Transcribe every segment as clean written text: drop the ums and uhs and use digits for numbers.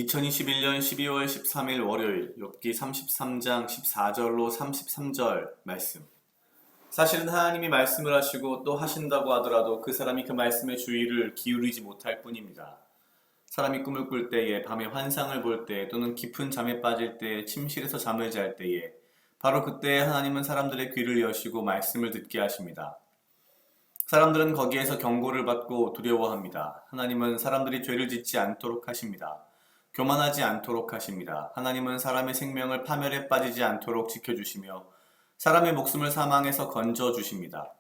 2021년 12월 13일 월요일 욥기 33장 14절로 33절 말씀. 사실은 하나님이 말씀을 하시고 또 하신다고 하더라도 그 사람이 그 말씀에 주의를 기울이지 못할 뿐입니다. 사람이 꿈을 꿀 때에, 밤에 환상을 볼 때, 또는 깊은 잠에 빠질 때, 침실에서 잠을 잘 때에 바로 그때에 하나님은 사람들의 귀를 여시고 말씀을 듣게 하십니다. 사람들은 거기에서 경고를 받고 두려워합니다. 하나님은 사람들이 죄를 짓지 않도록 하십니다. 교만하지 않도록 하십니다. 하나님은 사람의 생명을 파멸에 빠지지 않도록 지켜주시며 사람의 목숨을 사망에서 건져주십니다.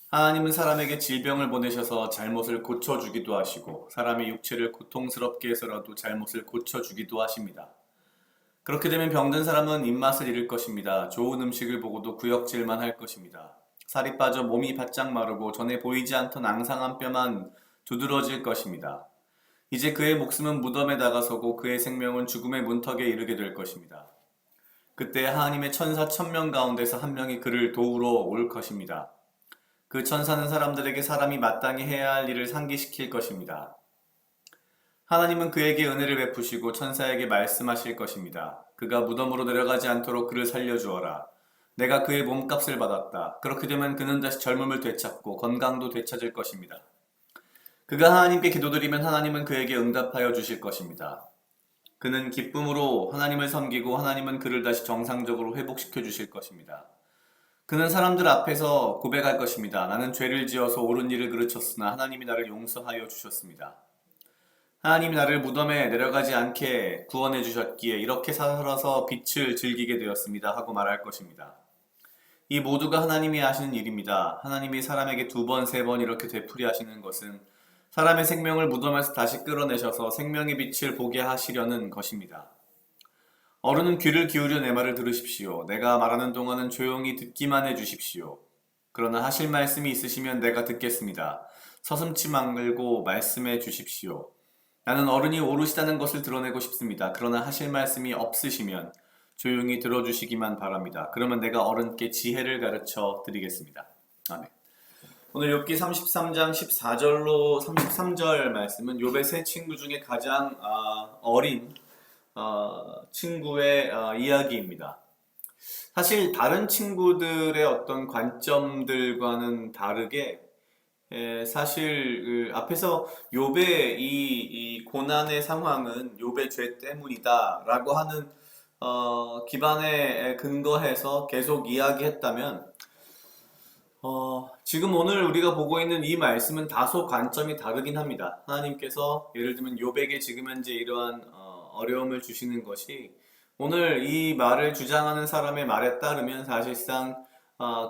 하나님은 사람에게 질병을 보내셔서 잘못을 고쳐주기도 하시고 사람의 육체를 고통스럽게 해서라도 잘못을 고쳐주기도 하십니다. 그렇게 되면 병든 사람은 입맛을 잃을 것입니다. 좋은 음식을 보고도 구역질만 할 것입니다. 살이 빠져 몸이 바짝 마르고 전에 보이지 않던 앙상한 뼈만 두드러질 것입니다. 이제 그의 목숨은 무덤에 다가서고 그의 생명은 죽음의 문턱에 이르게 될 것입니다. 그때 하나님의 천사 1000명 가운데서 한 명이 그를 도우러 올 것입니다. 그 천사는 사람들에게 사람이 마땅히 해야 할 일을 상기시킬 것입니다. 하나님은 그에게 은혜를 베푸시고 천사에게 말씀하실 것입니다. 그가 무덤으로 내려가지 않도록 그를 살려주어라. 내가 그의 몸값을 받았다. 그렇게 되면 그는 다시 젊음을 되찾고 건강도 되찾을 것입니다. 그가 하나님께 기도드리면 하나님은 그에게 응답하여 주실 것입니다. 그는 기쁨으로 하나님을 섬기고 하나님은 그를 다시 정상적으로 회복시켜 주실 것입니다. 그는 사람들 앞에서 고백할 것입니다. 나는 죄를 지어서 옳은 일을 그르쳤으나 하나님이 나를 용서하여 주셨습니다. 하나님이 나를 무덤에 내려가지 않게 구원해 주셨기에 이렇게 살아서 빛을 즐기게 되었습니다 하고 말할 것입니다. 이 모두가 하나님이 하시는 일입니다. 하나님이 사람에게 2번, 3번 이렇게 되풀이 하시는 것은 사람의 생명을 무덤에서 다시 끌어내셔서 생명의 빛을 보게 하시려는 것입니다. 어른은 귀를 기울여 내 말을 들으십시오. 내가 말하는 동안은 조용히 듣기만 해주십시오. 그러나 하실 말씀이 있으시면 내가 듣겠습니다. 서슴지 말고 말씀해 주십시오. 나는 어른이 오르시다는 것을 드러내고 싶습니다. 그러나 하실 말씀이 없으시면 조용히 들어주시기만 바랍니다. 그러면 내가 어른께 지혜를 가르쳐 드리겠습니다. 아멘. 오늘 욥기 33장 14절로 33절 말씀은 욥의 세 친구 중에 가장 어린 친구의 이야기입니다. 사실 다른 친구들의 어떤 관점들과는 다르게 사실 앞에서 욥의 이 고난의 상황은 욥의 죄 때문이다 라고 하는 기반에 근거해서 계속 이야기했다면 지금 오늘 우리가 보고 있는 이 말씀은 다소 관점이 다르긴 합니다. 하나님께서 예를 들면 욥에게 지금 현재 이러한 어려움을 주시는 것이 오늘 이 말을 주장하는 사람의 말에 따르면 사실상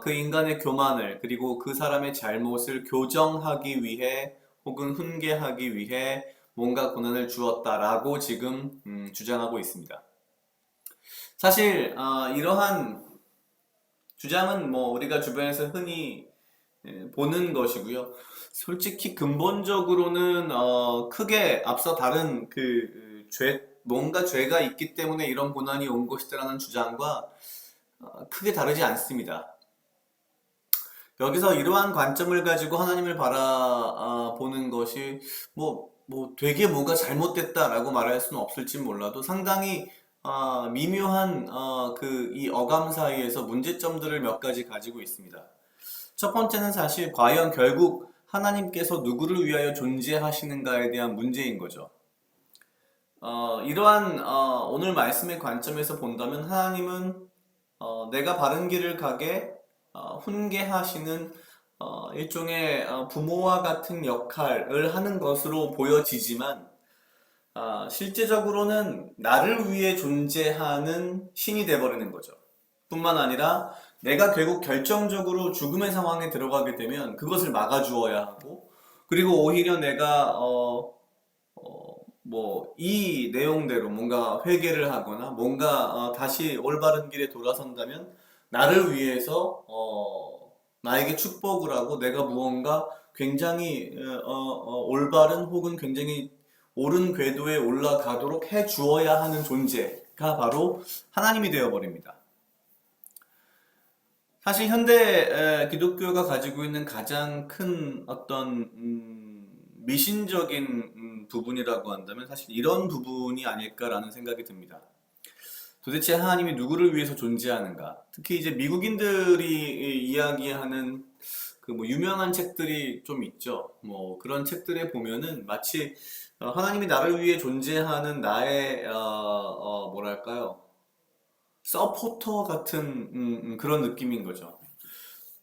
그 인간의 교만을 그리고 그 사람의 잘못을 교정하기 위해 혹은 훈계하기 위해 뭔가 고난을 주었다라고 지금 주장하고 있습니다. 사실 이러한 주장은 뭐 우리가 주변에서 흔히 보는 것이고요. 솔직히 근본적으로는 크게 앞서 다른 뭔가 죄가 있기 때문에 이런 고난이 온 것이다라는 주장과 크게 다르지 않습니다. 여기서 이러한 관점을 가지고 하나님을 바라보는 것이 되게 뭐가 잘못됐다라고 말할 수는 없을지 몰라도 상당히 미묘한 이 어감 사이에서 문제점들을 몇 가지 가지고 있습니다. 첫 번째는 사실 과연 결국 하나님께서 누구를 위하여 존재하시는가에 대한 문제인 거죠. 이러한 오늘 말씀의 관점에서 본다면 하나님은 내가 바른 길을 가게 훈계하시는 일종의 부모와 같은 역할을 하는 것으로 보여지지만 실제적으로는 나를 위해 존재하는 신이 돼버리는 거죠. 뿐만 아니라 내가 결국 결정적으로 죽음의 상황에 들어가게 되면 그것을 막아주어야 하고 그리고 오히려 내가 이 내용대로 뭔가 회개를 하거나 뭔가 다시 올바른 길에 돌아선다면 나를 위해서 나에게 축복을 하고 내가 무언가 굉장히 올바른 혹은 굉장히 옳은 궤도에 올라가도록 해 주어야 하는 존재가 바로 하나님이 되어버립니다. 사실 현대 기독교가 가지고 있는 가장 큰 어떤 미신적인 부분이라고 한다면 사실 이런 부분이 아닐까라는 생각이 듭니다. 도대체 하나님이 누구를 위해서 존재하는가? 특히 이제 미국인들이 이야기하는 그 뭐 유명한 책들이 좀 있죠. 뭐 그런 책들에 보면은 마치 하나님이 나를 위해 존재하는 나의 뭐랄까요? 서포터 같은 그런 느낌인 거죠.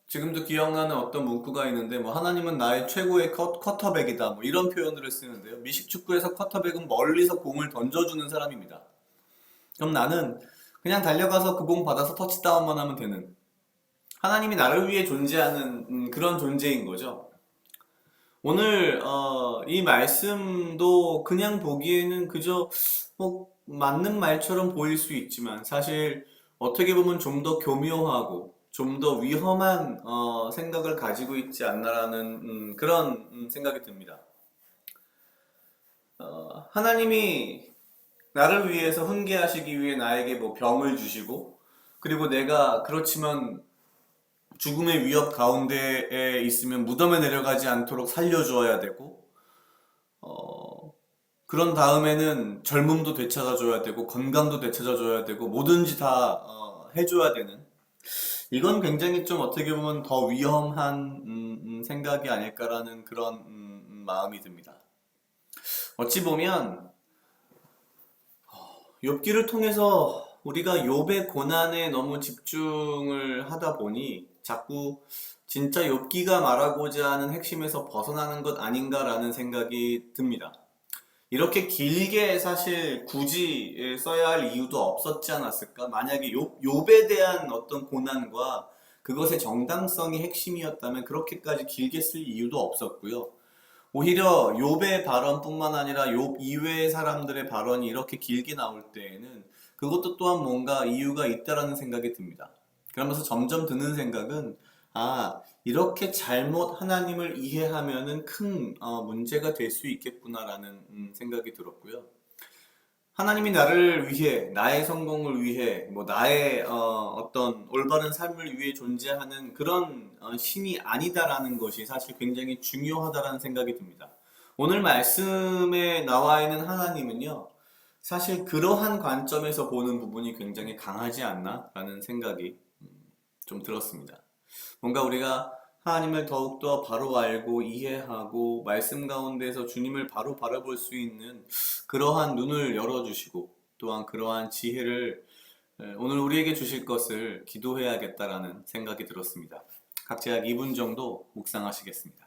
지금도 기억나는 어떤 문구가 있는데 뭐 하나님은 나의 최고의 쿼터백이다 뭐 이런 표현들을 쓰는데요. 미식 축구에서 쿼터백은 멀리서 공을 던져주는 사람입니다. 그럼 나는 그냥 달려가서 그 공 받아서 터치다운만 하면 되는 하나님이 나를 위해 존재하는 그런 존재인 거죠. 오늘 이 말씀도 그냥 보기에는 그저 뭐 맞는 말처럼 보일 수 있지만 사실 어떻게 보면 좀 더 교묘하고 좀 더 위험한 생각을 가지고 있지 않나라는 그런 생각이 듭니다. 하나님이 나를 위해서 훈계하시기 위해 나에게 뭐 병을 주시고 그리고 내가 그렇지만 죽음의 위협 가운데에 있으면 무덤에 내려가지 않도록 살려주어야 되고 그런 다음에는 젊음도 되찾아줘야 되고 건강도 되찾아줘야 되고 뭐든지 다 해줘야 되는 이건 굉장히 좀 어떻게 보면 더 위험한 생각이 아닐까라는 그런 마음이 듭니다. 어찌 보면 욥기를 통해서 우리가 욥의 고난에 너무 집중을 하다 보니 자꾸 진짜 욥기가 말하고자 하는 핵심에서 벗어나는 것 아닌가라는 생각이 듭니다. 이렇게 길게 사실 굳이 써야 할 이유도 없었지 않았을까? 만약에 욥에 대한 어떤 고난과 그것의 정당성이 핵심이었다면 그렇게까지 길게 쓸 이유도 없었고요. 오히려 욥의 발언뿐만 아니라 욥 이외의 사람들의 발언이 이렇게 길게 나올 때에는 그것도 또한 뭔가 이유가 있다라는 생각이 듭니다. 그러면서 점점 드는 생각은 이렇게 잘못 하나님을 이해하면은 큰 문제가 될 수 있겠구나라는 생각이 들었고요. 하나님이 나를 위해, 나의 성공을 위해, 뭐 나의 어떤 올바른 삶을 위해 존재하는 그런 신이 아니다라는 것이 사실 굉장히 중요하다라는 생각이 듭니다. 오늘 말씀에 나와 있는 하나님은요, 사실 그러한 관점에서 보는 부분이 굉장히 강하지 않나라는 생각이 좀 들었습니다. 뭔가 우리가 하나님을 더욱더 바로 알고 이해하고 말씀 가운데서 주님을 바로 바라볼 수 있는 그러한 눈을 열어주시고 또한 그러한 지혜를 오늘 우리에게 주실 것을 기도해야겠다라는 생각이 들었습니다. 각자 약 2분 정도 묵상하시겠습니다.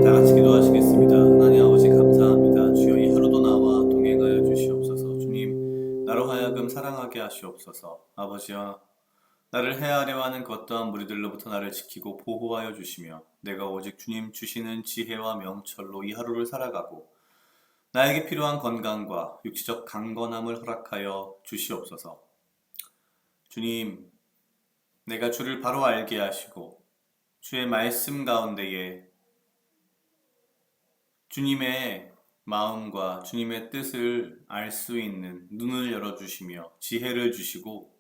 다 같이 기도하시겠습니다. 하나님 아버지 감사합니다. 주여 이 하루도 나와 동행하여 주시옵소서. 주님 나로 하여금 사랑하게 하시옵소서. 아버지여 나를 해하려 하는 것 또한 무리들로부터 나를 지키고 보호하여 주시며 내가 오직 주님 주시는 지혜와 명철로 이 하루를 살아가고 나에게 필요한 건강과 육체적 강건함을 허락하여 주시옵소서. 주님 내가 주를 바로 알게 하시고 주의 말씀 가운데에 주님의 마음과 주님의 뜻을 알 수 있는 눈을 열어주시며 지혜를 주시고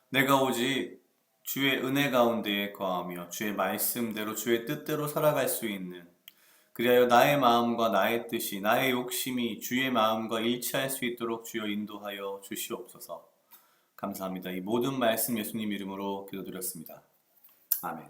내가 오직 주의 은혜 가운데에 거하며 주의 말씀대로 주의 뜻대로 살아갈 수 있는, 그리하여 나의 마음과 나의 뜻이, 나의 욕심이 주의 마음과 일치할 수 있도록 주여 인도하여 주시옵소서. 감사합니다. 이 모든 말씀 예수님 이름으로 기도드렸습니다. 아멘.